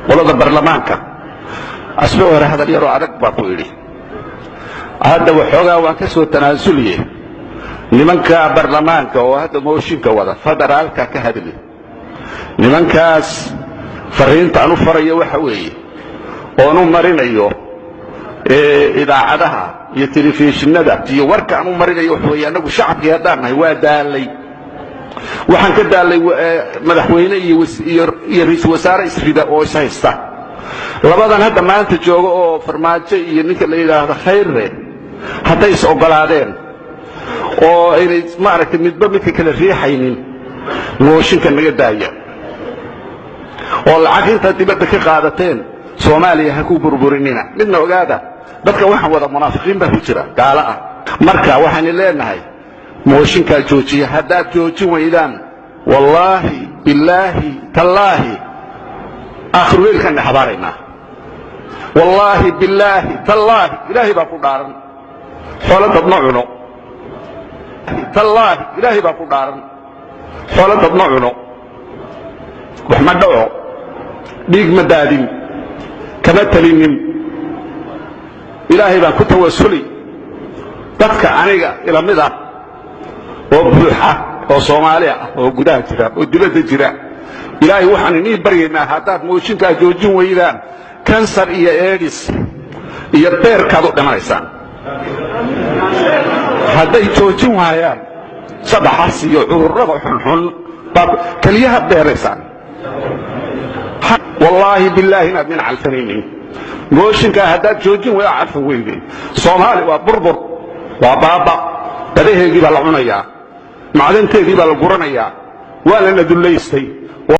qolada baarlamaanka asba hore hadal yaroo adag baa ku idhi hadda waxoogaa waan ka soo tanaasuliyey nimanka baarlamaanka oo hadda mooshinka wada federaalka ka hadli nimankaas fariinta aan u farayo waxa weeye oon u marinayo idaacadaha iyo telefishinada iyo warka aan u marinayo waxa weeye anagu shacabkii haddaan nahay waa daalay waxaan ka daalay madaxweyne iyo ra'iisul wasaare isrida oo is haysta labadan hadda maanta jooga oo farmaajo iyo ninka la yiraahdo Khayre hadday is ogolaadeen oo inay maaragtay midba midka kala riixaynin mooshinka naga daaya oo lacag inta dibadda ka qaadateen Soomaaliya ha ku burburinina midna ogaada dadka waxaan wada munaafiqiin baa ku jira gaala ah marka waxaan leenahay mooshinka joojiya haddaad joojin weydaan wallaahi billaahi tallaahi آخر ويل كان حضارنا والله بالله تالله إلهي باكو دارن حولة ابنعنا تالله إلهي باكو دارن حولة ابنعنا وحمد دعو ديق مدادين كما تلينين إلهي باكو توسلي تدك عنيقا إلى مدى وبلوحة وصوماليا وقدام جراء ودبت جراء إلهي وحن إني برينا هذا موشين كجوجين ويدان كانسر إيا إيديس إيا بير كادو دماريسان هذا يجوجين وهايان صباحاسي يعور رضا حنحن كليها بيريسان والله بالله نادمين على الفنينين موشين كهذا جوجين ويا عارفين ويدين صومالي وبربر وبابا تريه يجيب العنايا معدن تجيب القرنيا ولا ندليستي